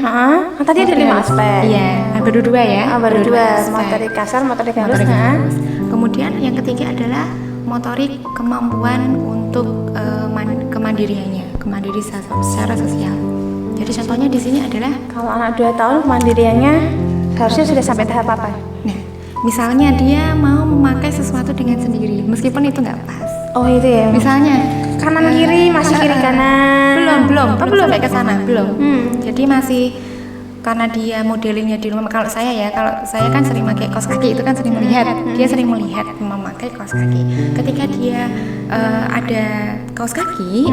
ada. Tadi ada 5 aspek. Iya, baru 2 ya. Baru 2, aspek. motorik kasar, motorik halus. Motorik halus. Kemudian yang ketiga adalah motorik kemampuan untuk kemandirian secara sosial. Jadi contohnya di sini adalah Kalau anak 2 tahun kemandiriannya harusnya sudah sampai tahap apa? nah, misalnya dia mau memakai sesuatu dengan sendiri, meskipun itu nggak pas. Oh itu ya. Misalnya Kanan kiri masih kiri kanan. belum belum sampai ke sana, belum. Hmm. Jadi masih karena dia modelingnya di rumah. Kalau saya kan sering pakai kaos kaki, itu kan sering melihat. Dia sering melihat memakai kaos kaki. Ketika dia ada kaos kaki,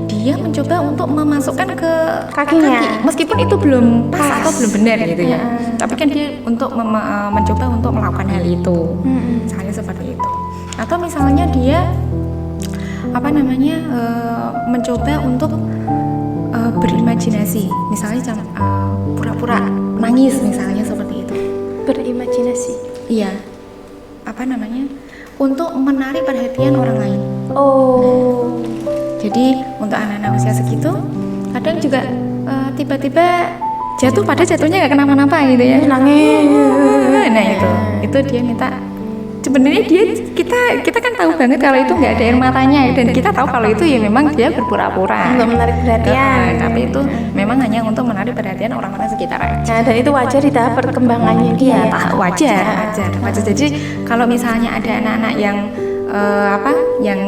dia mencoba untuk memasukkan ke Kakinya. kaki, meskipun itu belum pas atau belum benar gitu ya. Tapi kan dia untuk mencoba untuk melakukan hal itu. Misalnya seperti itu. Atau misalnya dia mencoba untuk berimajinasi, misalnya pura-pura nangis, misalnya seperti itu. Berimajinasi. Iya, untuk menarik perhatian orang lain. Oh. Jadi untuk anak-anak usia segitu, kadang juga tiba-tiba jatuhnya nggak kenapa-napa gitu ya. Nangis. Nah itu dia minta. Sebenarnya kita kan tahu banget kalau itu nggak ada air matanya, dan kita tahu kalau itu ya memang dia berpura-pura Untuk menarik perhatian. tapi itu memang hanya untuk menarik perhatian orang-orang sekitar aja. Nah, dan itu wajar di tahap perkembangannya dia. Wajar. Jadi kalau misalnya ada anak-anak yang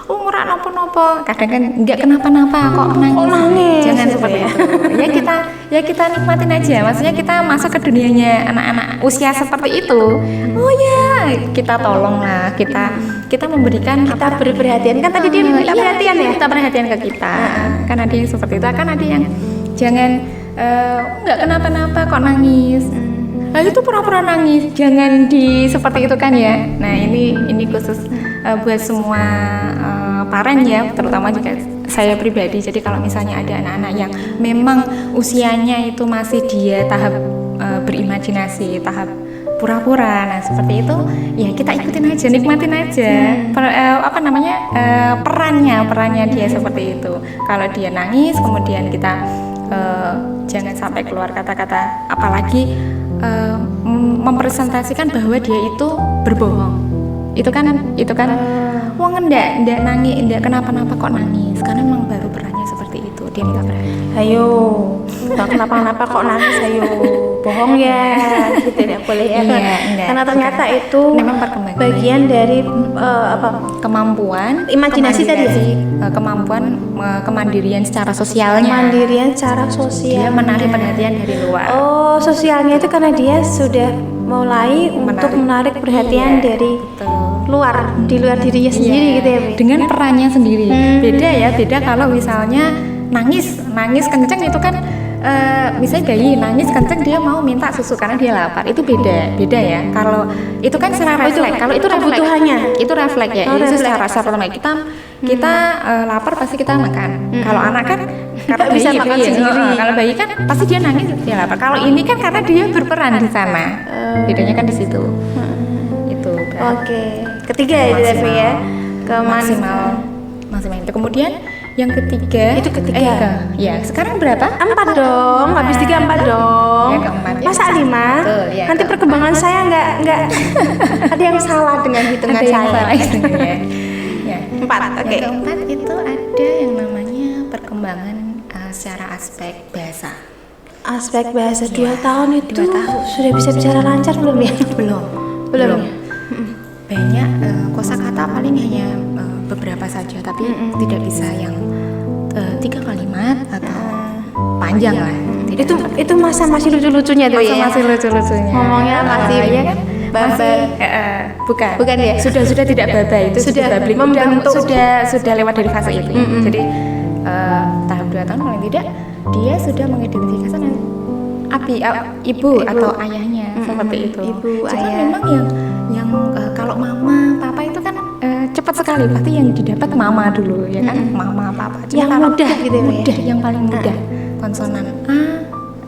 ora nopo-nopo, kadang kan nggak kenapa-napa kok nangis. Jangan seperti itu. kita nikmatin aja. Maksudnya kita masuk ke dunianya anak-anak usia seperti itu. Oh ya, kita tolong lah, kita memberikan, Kita beri perhatian. Kan tadi dia minta perhatian ya. Kita perhatian ke kita. Kan ada yang seperti itu, kan ada yang jangan nggak kenapa-napa kok nangis. Lalu itu pura-pura nangis, jangan seperti itu kan ya. Nah ini khusus buat semua parent ya, terutama juga saya pribadi. Jadi kalau misalnya ada anak-anak yang memang usianya itu masih dia tahap berimajinasi, tahap pura-pura, nah seperti itu ya kita ikutin aja, nikmatin aja perannya dia seperti itu. Kalau dia nangis, kemudian kita jangan sampai keluar kata-kata, apalagi mempresentasikan bahwa dia itu berbohong. Itu kan wong ndak nangis, ndak kenapa-napa kok nangis, karena memang baru perannya seperti itu, dia minta perhatian. Ayo, nggak kenapa-napa kok nangis, ayo bohong ya, gitu tidak boleh ya. Karena ternyata itu memang perkembangan bagian dari kemampuan imajinasi tadi, kemampuan kemandirian secara sosialnya. Mandirian secara sosial. Dia menarik perhatian dari luar. Oh, sosialnya itu karena dia sudah mulai untuk menarik perhatian dari luar, di luar dirinya sendiri gitu ya, Be? Dengan perannya sendiri. Beda kalau misalnya nangis kenceng, itu kan misalnya bayi nangis kenceng, dia mau minta susu karena dia lapar, itu beda ya. Kalau itu kan secara refleks, kalau itu kebutuhannya, itu refleks ya. Itu secara refleks kita lapar pasti kita makan. Kalau anak kan karena bisa makan sendiri. Kalau bayi kan pasti dia nangis, dia lapar. Kalau ini kan karena dia berperan di sana. Bedanya kan di situ. Itu. Oke. Ketiga ya, Devi ya. Maksimal itu. Kemudian yang ketiga itu ketiga. Sekarang berapa? 4 dong. Habis 3 4 dong. Ya, keempat, ya. Masa 5? Betul, ya. Nanti perkembangan saya enggak ada yang salah dengan hitungan saya. Ya. 4. Oke. Yang keempat itu ada yang namanya perkembangan secara aspek bahasa. Aspek bahasa 2 tahun itu 2 tahun. Sudah bisa bicara lancar belum ya? Belum. Banyak kosakata paling hanya beberapa saja, tapi tidak bisa yang 3 kalimat atau panjang lah. Itu masa masih lucu-lucunya tuh ya. Masih lucu-lucunya. Ngomongnya masih ya kan? Bukan ya. Sudah tidak baba, itu sudah membentuk, sudah lewat dari fase itu. Jadi tahap 2 tahun paling tidak dia sudah mengidentifikasi ibu atau ayahnya, seperti itu. Ibu, cuma ayah. memang yang kalau mama papa itu kan cepat sekali, pasti yang didapat mama dulu ya kan, mama papa. Cuma yang mudah gitu ya. Yang paling mudah konsonan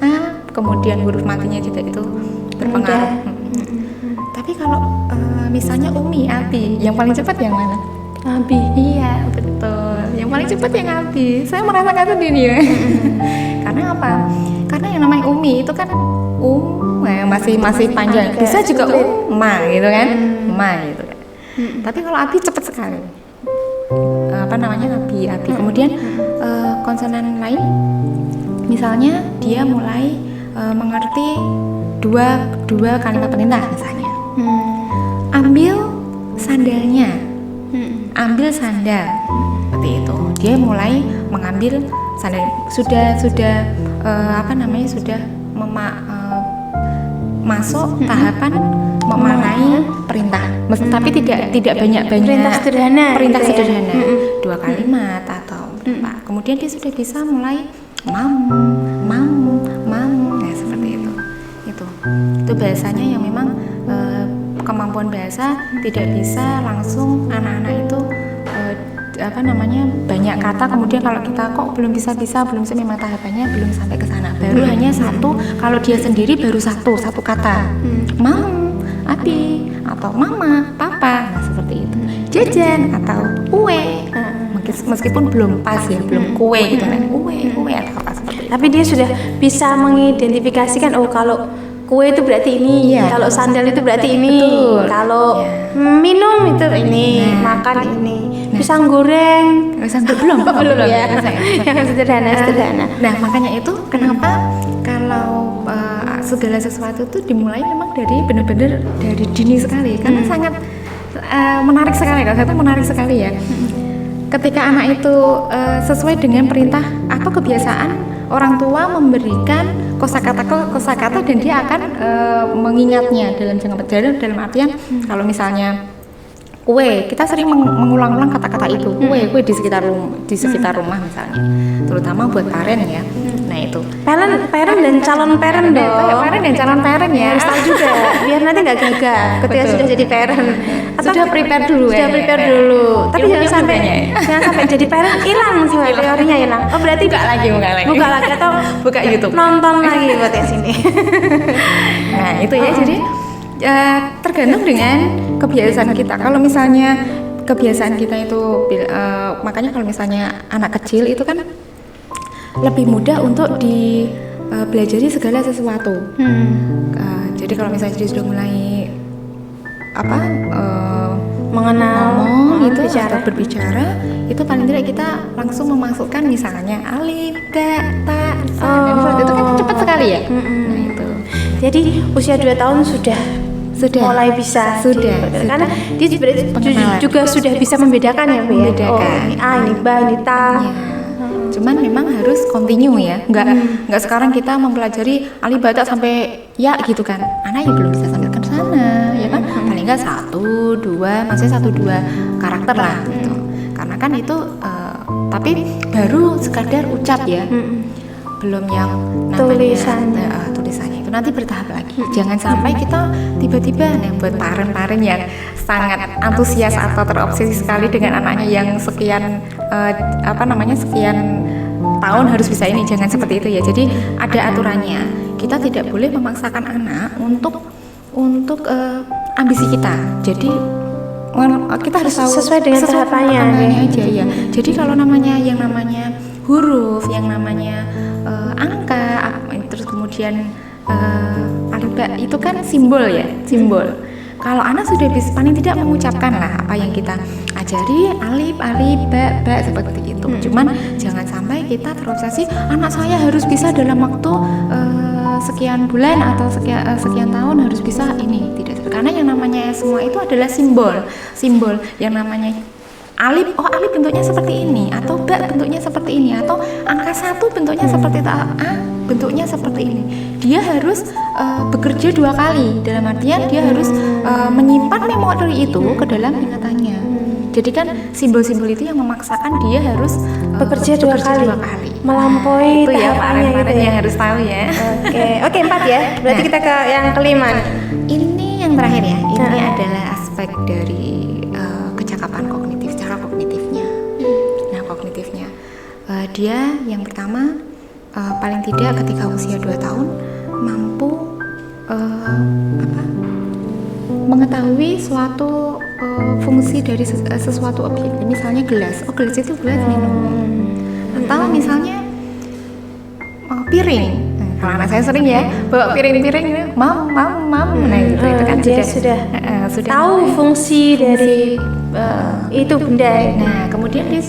a, kemudian huruf matinya juga itu berpengaruh. Tapi kalau misalnya umi, abi, yang paling cepat yang mana? Abi. Iya, betul. Yang paling cepat yang abi. Saya merasakan sendiri ya. Karena Karena apa? Karena yang namanya umi itu kan masih panjang. Bisa juga umma gitu kan, ma gitu kan. Tapi kalau abi cepat sekali. Abi. Kemudian konsonan lain, misalnya dia mulai mengerti dua kalimat perintah misalnya. Ambil sandalnya. Ambil sandal. Seperti itu. Dia mulai mengambil sandal. Sudah masuk tahapan memaknai perintah. Tapi tidak banyak-banyak perintah sederhana. Perintah gitu sederhana. Ya? 2 kalimat atau berapa. Kemudian dia sudah bisa mulai mam. Nah, seperti itu. Itu bahasanya yang memang kemampuan bahasa tidak bisa langsung anak-anak itu banyak kata, kemudian kalau kita kok belum bisa memang tahapannya belum sampai ke sana. Baru hanya satu, kalau dia sendiri baru satu kata. Mam, abi, atau mama, papa. Nah, seperti itu. Jajan atau kue. Meskipun belum pas ya, belum kue gitu kan. Kue atau apa seperti itu. Tapi dia sudah bisa mengidentifikasikan, oh kalau kue itu berarti ini, kalau sandal itu berarti ini, kalau minum itu ini, makan ini, pisang goreng belum ya, yang sederhana. Nah, makanya itu kenapa kalau segala sesuatu itu dimulai memang dari benar-benar dari dini sekali, karena sangat menarik sekali. Kalau saya tuh menarik sekali ya. Ketika anak itu sesuai dengan perintah atau kebiasaan orang tua memberikan kosakata dan dia akan mengingatnya dalam jangka panjang. Dalam artian kalau misalnya kue, kita sering mengulang-ulang kata-kata itu. Kue di sekitar rumah misalnya, terutama buat parent ya. Nah itu parent dan calon parent dong. Parent dan calon parent ya. Harus tahu juga biar nanti nggak gagap ketika sudah jadi parent. Atau sudah prepare dulu. Tapi jangan sampai jadi parent hilang semua teorinya hilang. Oh berarti buka lagi atau buka YouTube. Nonton lagi buat yang sini. Nah itu ya, jadi tergantung dengan kebiasaan kita. Kalau misalnya kebiasaan kita itu makanya kalau misalnya anak kecil itu kan lebih mudah untuk dipelajari segala sesuatu. Jadi kalau misalnya dia sudah mulai mengenal itu atau berbicara, itu paling tidak kita langsung memasukkan misalnya alif, ba, ta, sa, dan seperti itu kan cepat sekali ya. Nah itu. Jadi usia 2 tahun sudah mulai bisa karena dia juga sudah bisa membedakan ya Bu ya. Oh, ini A, ini ba, ini ta. Cuman memang harus continue ya, nggak sekarang kita mempelajari alif ba ta sampai ya gitu kan, anak ya belum bisa sampai ke sana ya kan, paling nggak 1-2 karakter lah gitu. Karena kan itu tapi baru sekadar ucap ya, belum yang namanya tulisannya itu nanti bertahap lagi. Jangan sampai kita tiba-tiba buat parent yang sangat antusias atau terobsesi sekali dengan anaknya yang sekian sekian tahun harus bisa ini, jangan seperti itu ya. Jadi ada aturannya. Kita tidak boleh memaksakan anak untuk ambisi kita. Jadi kita harus tahu sesuai dengan tahapannya aja ya. Jadi kalau yang namanya huruf, yang namanya angka, terus kemudian alifba itu kan simbol ya, simbol. Kalau anak sudah bisa paling tidak mengucapkan lah apa yang kita ajari, alif, ba seperti itu. Cuman jangan sampai kita terobsesi anak saya harus bisa dalam waktu sekian bulan atau sekian tahun harus bisa ini. Tidak, karena yang namanya semua itu adalah simbol yang namanya alif, alif bentuknya seperti ini, atau ba bentuknya seperti ini, atau angka 1 bentuknya seperti itu, a bentuknya seperti ini. Dia harus bekerja 2 kali, dalam artian dia harus menyimpan memori itu ke dalam ingatannya. Jadi kan simbol-simbol itu yang memaksakan dia harus bekerja dua kali, melampaui itu ya tahapannya gitu ya. Yang harus tahu ya. Oke 4 ya. Berarti kita ke yang kelima. Ini yang terakhir ya. Ini adalah aspek dari kecakapan kognitif, cara kognitifnya. Nah, kognitifnya dia yang pertama paling tidak ketika usia 2 tahun mampu mengetahui suatu fungsi dari sesuatu objek. Misalnya gelas. Gelas itu gelas minum. Atau misalnya piring. Kalau anak saya sering ya bawa piring-piring, mam. Nah itu kan dia sudah tahu mulai fungsi dari itu benda. Nah kemudian dia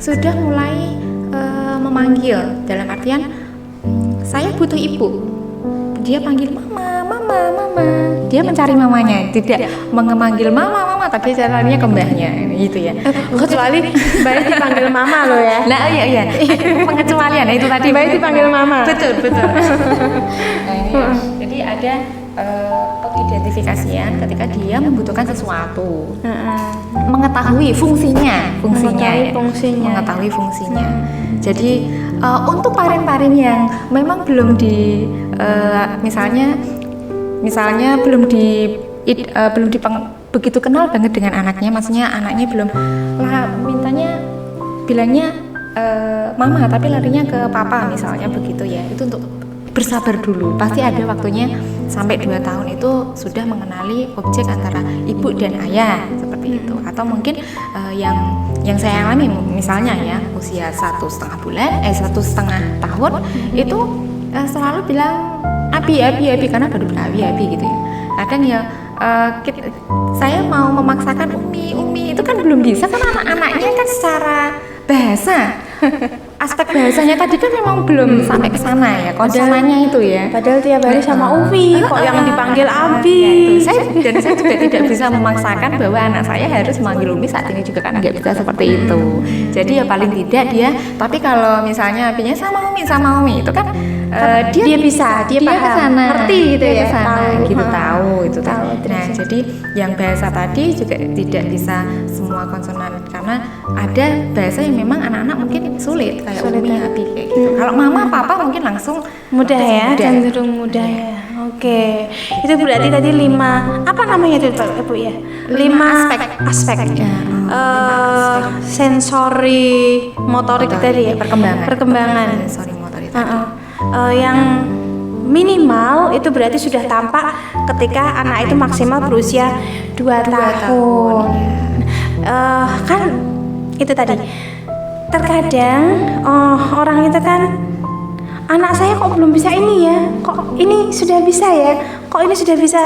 sudah mulai memanggil, dalam artian saya butuh ibu. Dia panggil mama. Dia mencari mamanya, tidak memanggil mama, tapi caranya ke mbahnya, gitu ya. Kecuali Mbak dipanggil mama loh ya. Nah iya. Pengecualian, itu tadi Mbak dipanggil mama. Betul. Nah ini ya. Jadi ada pengidentifikasian ketika dia membutuhkan sesuatu, mengetahui fungsinya. Mengetahui fungsinya. Jadi untuk parin-parin yang memang belum di misalnya belum begitu kenal banget dengan anaknya, maksudnya anaknya belum bilangnya mama tapi larinya ke papa misalnya begitu ya, itu untuk bersabar dulu, pasti ada waktunya sampai 2 tahun itu sudah mengenali objek antara ibu dan ayah seperti itu. Atau mungkin yang saya alami misalnya ya usia 1,5 tahun itu selalu bilang abi karena baru berabi gitu ya. Kadang ya saya mau memaksakan umi itu kan belum bisa karena anak-anaknya kan secara bahasa aspek bahasanya tadi kan memang belum sampai ke sana ya, konsonannya itu ya. Padahal tiap hari sama Umi kok yang dipanggil Abi. Ya, saya juga tidak bisa memaksakan bahwa anak saya harus memanggil Umi saat ini juga kan nggak bisa seperti itu. Jadi ya paling tidak dia, tapi kalau misalnya apinya sama Umi itu kan dia bisa, dia paham, kesana, ngerti gitu ya, tahu. Nah jadi yang bahasa tadi juga tidak bisa semua konsonan karena ada bahasa yang memang anak-anak mungkin sulit kayak Umi, Abi kayak gitu. Kalau mama, papa mungkin langsung mudah ya, cenderung mudah ya. Oke. Itu berarti tadi 5 apa namanya itu Pak Ibu ya? 5 aspek. Ya. Sensori motorik tadi ya, perkembangan. Sensori motorik tadi. Yang minimal itu berarti sudah tampak ketika anak itu maksimal berusia 2 tahun. Kan itu tadi. Terkadang orang itu kan, anak saya kok belum bisa ini ya, kok ini sudah bisa ya, kok ini sudah bisa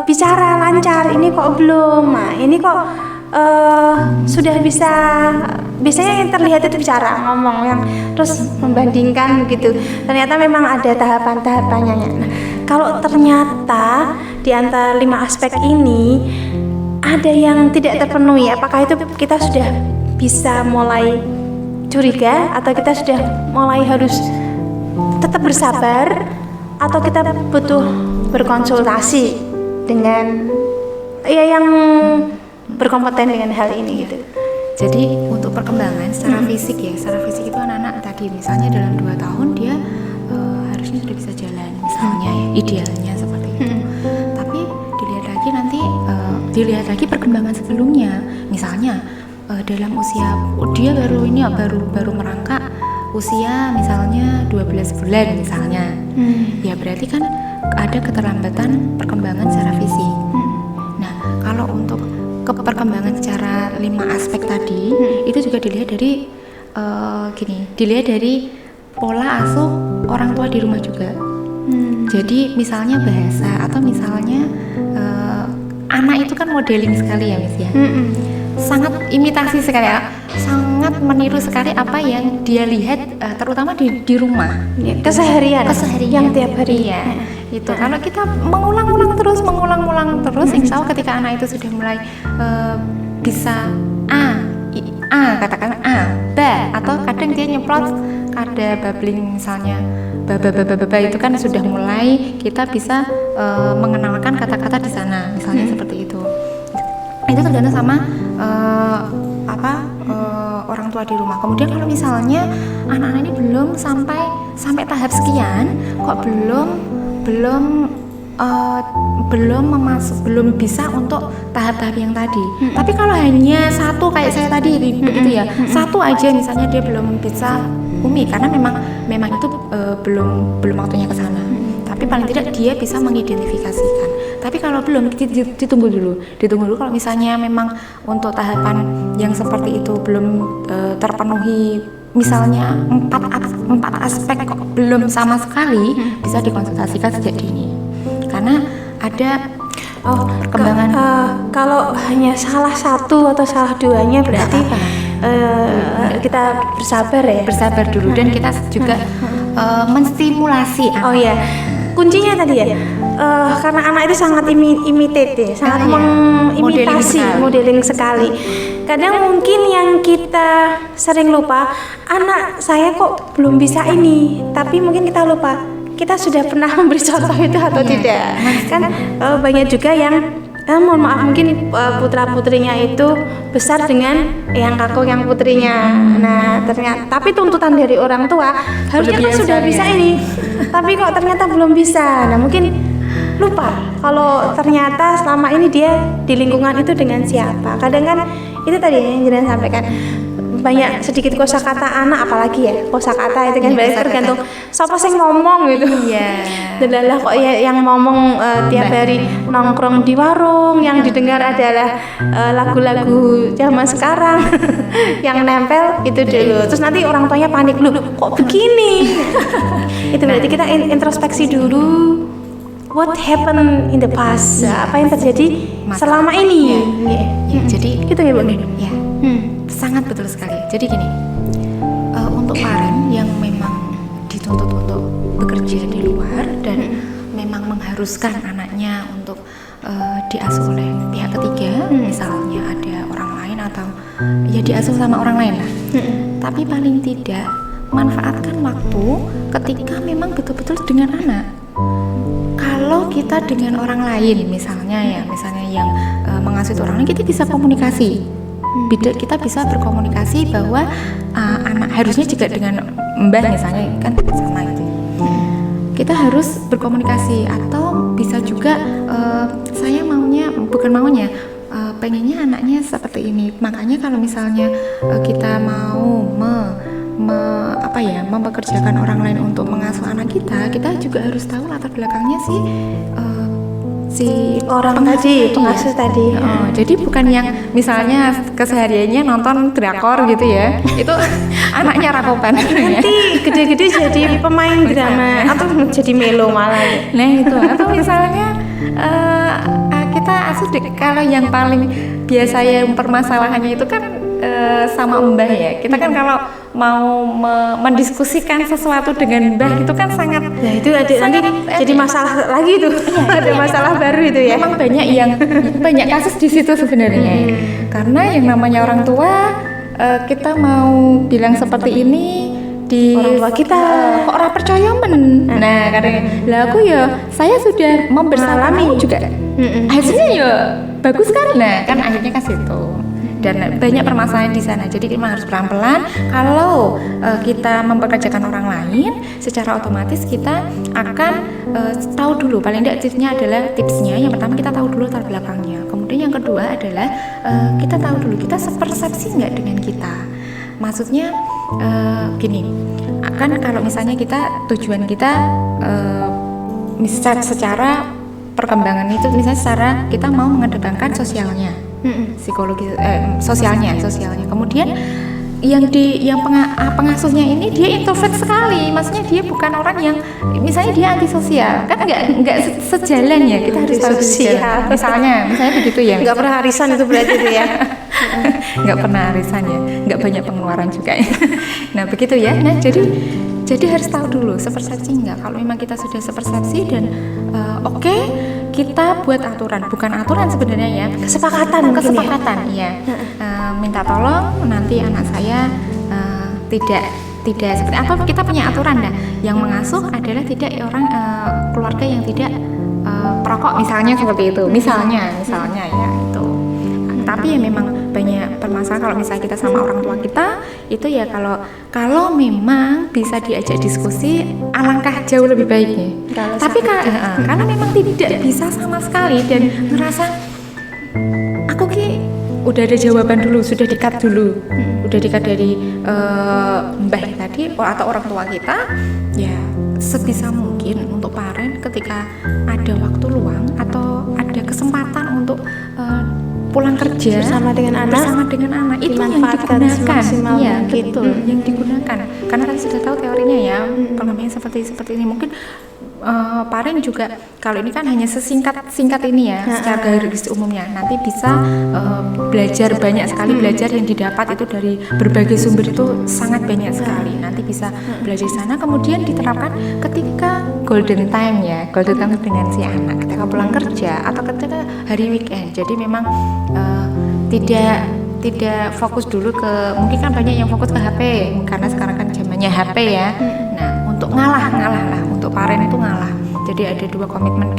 bicara lancar, ini kok belum, nah ini kok sudah bisa. Biasanya yang terlihat itu bicara, ngomong, yang terus membandingkan gitu. Ternyata memang ada tahapan-tahapannya. Nah, kalau ternyata di antara 5 aspek ini ada yang tidak terpenuhi, apakah itu kita sudah bisa mulai curiga atau kita sudah mulai harus tetap bersabar atau kita butuh berkonsultasi dengan yang berkompeten dengan hal ini gitu. Jadi untuk perkembangan secara fisik ya, secara fisik itu anak-anak tadi misalnya dalam 2 tahun dia harusnya sudah bisa jalan misalnya ya, idealnya seperti itu. Tapi dilihat lagi perkembangan sebelumnya, misalnya dalam usia dia baru merangkak usia misalnya 12 bulan misalnya, ya berarti kan ada keterlambatan perkembangan secara fisik. Nah kalau untuk perkembangan secara 5 aspek tadi itu juga dilihat dari dilihat dari pola asuh orang tua di rumah juga. Jadi misalnya bahasa atau misalnya anak itu kan modeling sekali ya Miss ya. Sangat imitasi sekali ya, sangat meniru sekali apa yang dia lihat terutama di rumah ya, keseharian yang tiap hari ya. Itu kalau kita mengulang-ulang terus insya Allah ketika anak itu sudah mulai bisa katakan ba, atau kadang dia nyemprot ada babbling misalnya ba itu kan sudah mulai kita bisa mengenalkan kata-kata di sana misalnya seperti itu. Itu tergantung sama orang tua di rumah. Kemudian kalau misalnya anak-anak ini belum sampai tahap sekian kok belum bisa untuk tahap-tahap yang tadi. Tapi kalau hanya satu kayak saya tadi begitu ya, satu aja misalnya dia belum bisa Umi karena memang itu belum waktunya ke sana. Tapi paling tidak dia bisa mengidentifikasikan. Tapi kalau belum ditunggu dulu kalau misalnya memang untuk tahapan yang seperti itu belum terpenuhi misalnya empat aspek kok belum sama sekali, bisa dikonsultasikan sejak dini. Karena ada perkembangan. Kalau hanya salah satu atau salah duanya berarti kita bersabar ya. Bersabar dulu dan kita juga menstimulasi anak. Oh iya, kuncinya tadi ya, karena anak itu sangat imitate ya, sangat mengimitasi, modeling sekali. Kadang mungkin yang kita sering lupa, anak saya kok belum bisa ini, tapi mungkin kita lupa, kita sudah pernah memberi contoh itu atau tidak. Kan banyak juga yang mohon maaf mungkin putra-putrinya itu besar dengan yang kakak yang putrinya. Nah ternyata, tapi tuntutan dari orang tua harusnya kan sudah bisa ini, tapi kok ternyata belum bisa. Nah mungkin lupa kalau ternyata selama ini dia di lingkungan itu dengan siapa. Kadang kan itu tadi yang Jenengan sampaikan, banyak sedikit kosakata anak, apalagi ya kosakata itu kan berarti tergantung siapa sing ngomong gitu. Iya. Delalah kok ya yang ngomong tiap hari nongkrong di warung, yang didengar adalah lagu-lagu zaman sekarang yang nempel itu dulu. Terus nanti orang tuanya panik, loh kok begini. Itu berarti kita introspeksi dulu. What happened in the past? Apa yang terjadi selama ini? Ya, jadi gitu ya, Bu. Ya. Sangat betul sekali. Jadi gini, untuk parent yang memang dituntut untuk bekerja di luar dan memang mengharuskan anaknya untuk diasuh oleh pihak ketiga, misalnya ada orang lain atau ya diasuh sama orang lain lah. Tapi paling tidak manfaatkan waktu ketika memang betul-betul dengan anak. Kalau kita dengan orang lain, misalnya yang mengasuh orang lain, kita bisa komunikasi. Kita bisa berkomunikasi bahwa anak harusnya juga dengan mbah misalnya kan sama gitu. Kita harus berkomunikasi, atau bisa juga saya pengennya anaknya seperti ini. Makanya kalau misalnya kita mau mempekerjakan orang lain untuk mengasuh anak kita juga harus tahu latar belakangnya si orang pengasuh tadi. Jadi bukan yang misalnya kesehariannya nonton drakor gitu ya. Itu anaknya rakopan. Nanti gede-gede jadi pemain drama atau jadi melo malah. Nah itu, atau misalnya kita asuh kalau yang paling biasa yang permasalahannya itu kan sama mbah ya. Kita kan kalau mau mendiskusikan sesuatu dengan mbah itu kan sangat, nah itu nanti jadi masalah lagi tuh. Ada masalah baru itu ya. Memang banyak kasus di situ sebenarnya. Karena yang namanya orang tua, kita mau bilang seperti ini di orang tua kita kok orang percaya nah karena lah aku saya sudah membersamai juga hasilnya bagus kan. Nah kan akhirnya ke situ. Dan banyak permasalahan di sana. Jadi kita harus pelan-pelan. Kalau kita mempekerjakan orang lain, secara otomatis kita akan tahu dulu. Paling tidak tipsnya. Yang pertama kita tahu dulu latar belakangnya. Kemudian yang kedua adalah kita tahu dulu kita sepersepsi nggak dengan kita. Maksudnya gini, kan kalau misalnya tujuan kita misalnya secara perkembangan itu, misalnya secara kita mau mengedepankan sosialnya. Psikologi sosialnya. Kemudian yang pengasuhnya ini dia introvert sekali, maksudnya dia bukan orang yang misalnya dia antisosial, kan nggak sejalan ya, kita harus tahu sosial. Misalnya begitu ya. Nggak pernah arisan itu berarti itu ya. Nggak pernah arisan ya, nggak banyak pengeluaran juga ya. Nah begitu ya. Nah jadi harus tahu dulu sepersepsi nggak. Kalau memang kita sudah sepersepsi dan oke, kita buat aturan, bukan aturan sebenarnya ya, kesepakatan ya. Minta tolong nanti anak saya tidak seperti, atau kita punya aturan yang mengasuh adalah tidak orang keluarga yang tidak perokok misalnya, seperti itu misalnya ya itu. Tapi ya memang banyak permasalahan kalau misalnya kita sama orang tua kita itu ya, kalau memang bisa diajak diskusi alangkah jauh lebih baiknya. Tapi karena memang tidak bisa sama sekali dan ngerasa aku udah ada jawaban dulu, sudah di-cut dulu, udah di-cut dari mbah tadi atau orang tua kita, ya sebisa mungkin untuk parent ketika ada waktu luang atau ada kesempatan untuk pulang kerja bersama dengan anak itu yang dimanfaatkan digunakan. semaksimal Iya, mungkin. betul, yang digunakan. Karena kan sudah tahu teorinya ya, perkembangan seperti ini mungkin paring juga kalau ini kan hanya singkat ini ya, secara garis umumnya. Nanti bisa belajar banyak sekali, belajar yang didapat itu dari berbagai sumber itu sangat banyak sekali. Nanti bisa belajar di sana, kemudian diterapkan ketika golden time ya, golden time dengan si anak ketika pulang kerja atau ketika hari weekend. Jadi memang tidak fokus dulu ke, mungkin kan banyak yang fokus ke HP karena sekarang kan zamannya HP ya. Nah, untuk ngalah lah, untuk parent itu ngalah. Jadi ada 2 komitmen,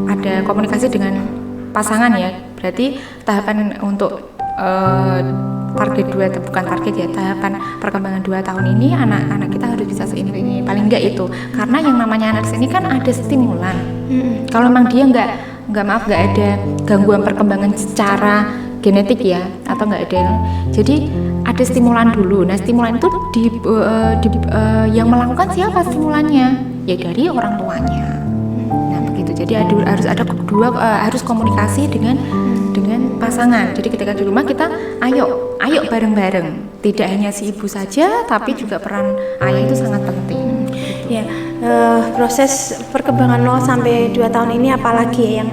ada komunikasi dengan pasangan ya. Berarti tahapan untuk target 2, bukan target ya, tahapan perkembangan 2 tahun ini anak-anak kita harus bisa ini paling enggak itu. Karena yang namanya anak ini kan ada stimulan. Kalau memang dia nggak ada gangguan perkembangan secara genetik ya, atau nggak ada, jadi ada stimulan dulu. Nah, stimulan itu yang melakukan siapa stimulannya? Ya dari orang tuanya. Nah begitu. Jadi harus ada harus komunikasi dengan pasangan. Jadi ketika di rumah kita ayo bareng-bareng. Tidak hanya si ibu saja, tapi juga peran ayah itu sangat penting. Ya, proses perkembangan 0 sampai 2 tahun ini apalagi yang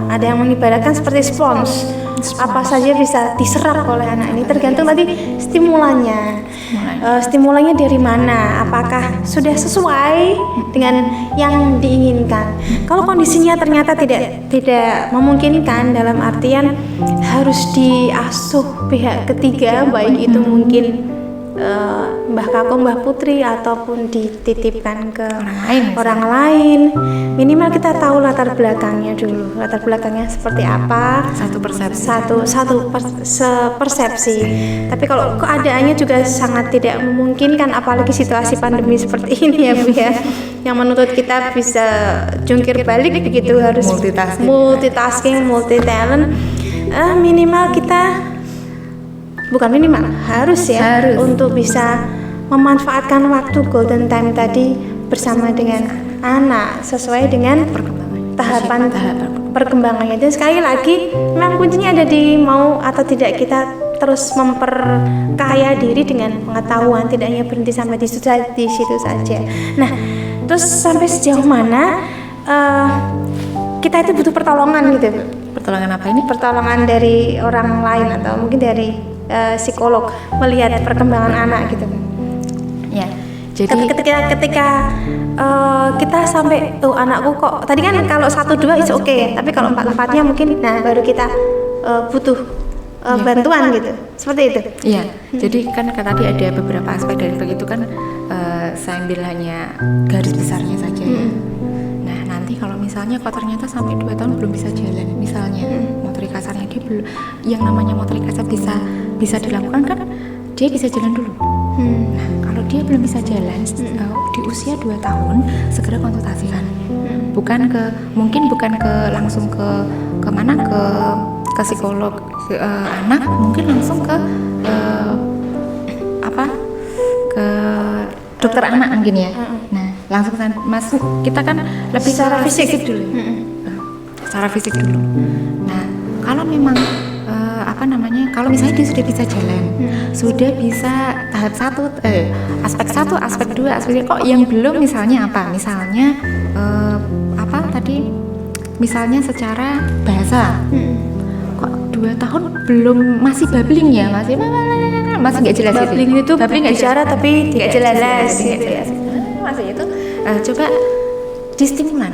ada yang mengibaratkan seperti spons. Apa saja bisa diserap oleh anak ini, tergantung tadi stimulannya. Stimulannya dari mana? Apakah sudah sesuai dengan yang diinginkan? Kalau kondisinya ternyata tidak memungkinkan, dalam artian harus diasuh pihak ketiga, baik itu mungkin Mbah Kakung, Mbah Putri, ataupun dititipkan ke orang lain. Minimal kita tahu latar belakangnya dulu, latar belakangnya seperti apa. Satu persepsi. Tapi kalau keadaannya juga sangat tidak memungkinkan, apalagi situasi pandemi seperti ini ya Bu ya, yang menuntut kita bisa jungkir balik begitu, harus multitasking, multi talent. Minimal kita harus untuk bisa memanfaatkan waktu golden time tadi bersama dengan anak sesuai dengan tahapan perkembangannya. Dan sekali lagi memang kuncinya ada di mau atau tidak kita terus memperkaya diri dengan pengetahuan, tidak hanya berhenti sampai di situ saja. Nah, terus sampai sejauh mana kita itu butuh pertolongan gitu. Pertolongan apa ini? Pertolongan dari orang lain atau mungkin dari psikolog melihat perkembangan anak gitu. Ya. Jadi ketika kita sampai anakku kok tadi kan kalau 1-2 is okay, tapi kalau 4-4-nya mungkin baru kita butuh bantuan gitu. Seperti itu. Iya. Jadi kan tadi ada beberapa aspek dari begitu kan, saya ambil hanya garis besarnya saja ya. Nah, nanti kalau misalnya kok ternyata sampai 2 tahun belum bisa jalan, misalnya motorik kasarnya dia belum, yang namanya motorik kasar bisa dilakukan kan, dia bisa jalan dulu. Nah, kalau dia belum bisa jalan di usia 2 tahun, segera konsultasikan. Bukan langsung ke mana, ke psikolog anak, mungkin langsung ke ke dokter anak mungkin ya. Nah, langsung masuk, kita kan lebih secara fisik dulu. Secara fisik dulu. Nah, kalau memang kalau misalnya dia sudah bisa jalan, sudah bisa tahap 1, aspek 1, aspek 2, aspek 3, kok yang belum misalnya apa? Misalnya misalnya secara bahasa. Kok 2 tahun belum, masih babbling ya, masih nggak jelas. Babbling itu bicara tapi tidak jelas gitu ya. Masih itu coba distimulan.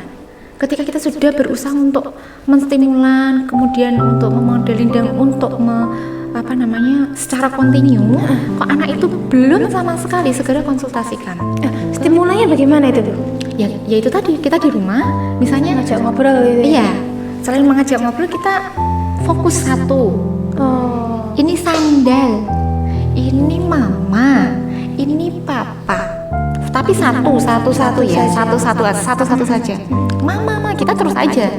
Ketika kita sudah berusaha untuk menstimulan, kemudian untuk memodelin dan untuk secara kontinu, kok anak itu belum sama sekali, segera konsultasikan. Stimulannya bagaimana itu Bu? Ya itu tadi, kita di rumah misalnya ngajak ngobrol gitu. Iya, selain mengajak ngobrol kita fokus satu. Ini sandal, ini mama, ini papa. Tapi satu ya, satu saja. Mama, kita terus aja.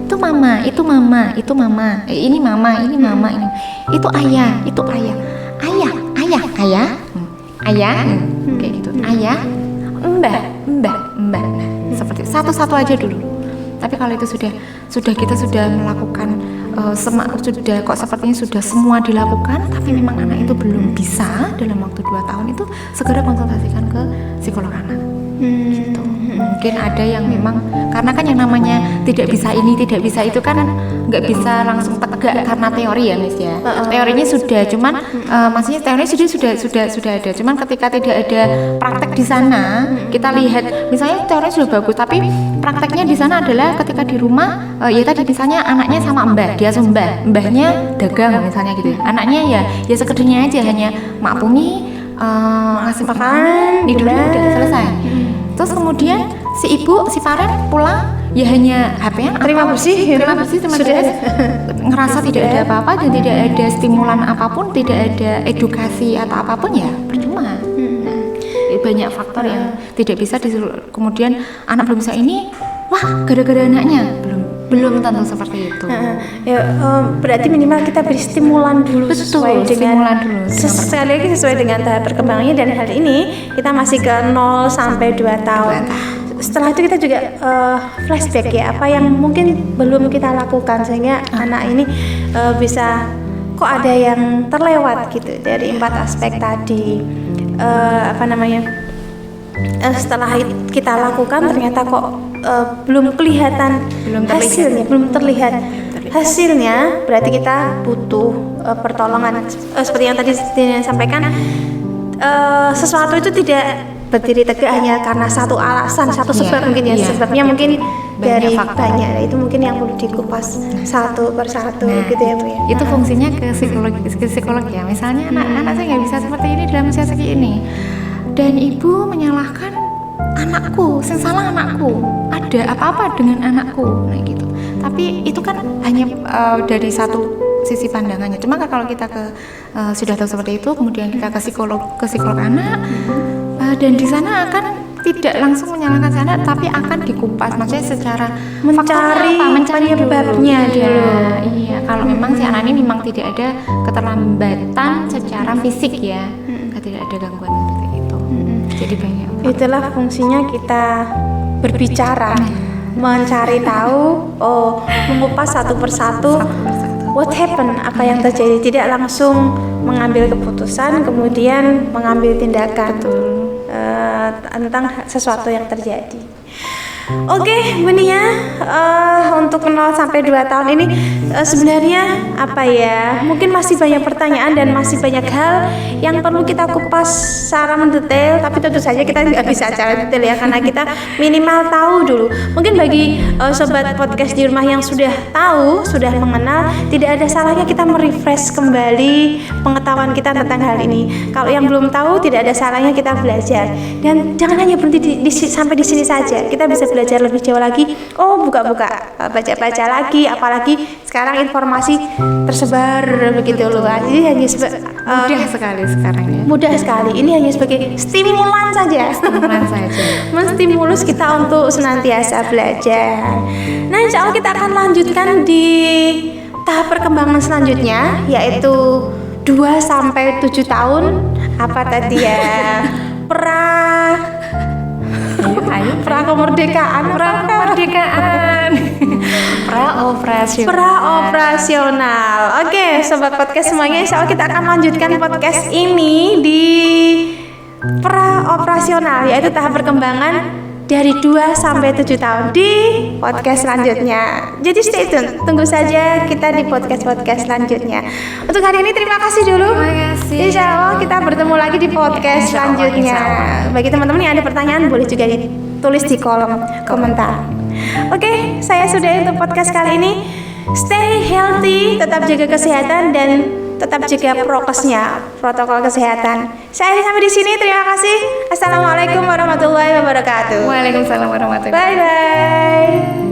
Itu mama, ini mama, ini. Itu ayah. Ayah. Kayak gitu. Ayah, mbah. Nah, seperti satu-satu aja dulu. Tapi kalau itu kita sudah melakukan sudah kok sepertinya sudah semua dilakukan, tapi memang anak itu belum bisa dalam waktu 2 tahun itu, segera konsultasikan ke psikolog anak. Gitu. Mungkin ada yang memang karena kan yang namanya tidak bisa ini tidak bisa itu kan nggak bisa langsung tegak karena teori ya Miss ya. Teorinya sudah, cuman maksudnya teorinya sudah ada, cuman ketika tidak ada praktek di sana, kita lihat misalnya teorinya sudah bagus tapi prakteknya di sana adalah ketika di rumah ya tadi misalnya anaknya sama mbahnya dagang misalnya gitu, anaknya ya sekedarnya aja hanya makpumi, ngasih makan, itu udah selesai. Terus kemudian si ibu, si parent pulang ya hanya HP-nya terima bersih, sudah ngerasa tidak ada apa-apa dan tidak ada stimulan apapun, tidak ada edukasi atau apapun, ya percuma. Banyak faktor yang tidak bisa kemudian anak belum bisa ini, wah gara-gara anaknya belum tentu seperti itu. Berarti minimal kita beri stimulan dulu. Betul, sesuai stimulan dulu. Sekali lagi sesuai dengan tahap perkembangannya, dan hari ini kita masih ke 0 sampai 2 tahun. Setelah itu kita juga flashback ya, apa yang mungkin belum kita lakukan sehingga anak ini bisa kok ada yang terlewat gitu dari 4 aspek tadi. Setelah kita lakukan ternyata kok belum kelihatan hasilnya, belum terlihat hasilnya, berarti kita butuh pertolongan. Seperti yang tadi disampaikan, sesuatu itu tidak berdiri tegak hanya karena satu alasan, satu sebab mungkin ya, sebabnya mungkin dari banyak. Itu mungkin yang perlu dikupas satu persatu gitu ya Bu ya. Itu fungsinya ke psikolog ya. Misalnya anak saya nggak bisa seperti ini dalam usia segini, dan ibu menyalahkan anakku, yang salah anakku, ada apa-apa dengan anakku, nah gitu. Tapi itu kan hanya dari satu sisi pandangannya. Cuma kalau kita sudah tahu seperti itu, kemudian kita ke psikolog anak, dan di sana akan tidak langsung menyalahkan anak, tapi akan dikupas, maksudnya secara mencari penyebabnya dulu. Iya, kalau memang si anak ini memang tidak ada keterlambatan secara fisik ya, tidak ada gangguan seperti itu. Jadi banyak. Itulah fungsinya kita berbicara, mencari tahu, mengupas satu persatu what happened, apa yang terjadi, tidak langsung mengambil keputusan kemudian mengambil tindakan tentang sesuatu yang terjadi. Oke, Bu Nia, untuk 0 sampai 2 tahun ini sebenarnya apa ya? Mungkin masih banyak pertanyaan dan masih banyak hal yang perlu kita kupas secara mendetail, tapi tentu saja kita nggak bisa secara detail ya, karena kita minimal tahu dulu. Mungkin bagi sobat podcast di rumah yang sudah tahu, sudah mengenal, tidak ada salahnya kita merefresh kembali pengetahuan kita tentang hal ini. Kalau yang belum tahu, tidak ada salahnya kita belajar. Dan jangan hanya berhenti sampai di sini saja. Kita bisa belajar lebih jauh lagi, buka-buka, baca-baca lagi, apalagi sekarang informasi tersebar begitu luas. Jadi hanya mudah sekali sekarang ya. Mudah sekali. Ini hanya sebagai stimulan saja. Menstimulus kita untuk senantiasa belajar. Nah, insya Allah kita akan lanjutkan di tahap perkembangan selanjutnya, yaitu 2 sampai 7 tahun. Apa tadi ya? Prakemerdekaan. Praoperasional. Oke, sobat podcast semuanya, insya Allah kita akan lanjutkan podcast ini di praoperasional, yaitu tahap perkembangan dari 2 sampai 7 tahun di podcast selanjutnya. Jadi stay tune, tunggu saja kita di podcast selanjutnya. Untuk hari ini terima kasih dulu. Insya Allah kita bertemu lagi di podcast selanjutnya. Bagi teman-teman yang ada pertanyaan, boleh juga ditulis di kolom komentar. Oke, saya sudah untuk podcast kali ini. Stay healthy, tetap jaga kesehatan dan tetap jaga prokesnya, protokol kesehatan. Saya sampai di sini. Terima kasih. Assalamualaikum warahmatullahi wabarakatuh. Waalaikumsalam warahmatullahi wabarakatuh. Bye bye.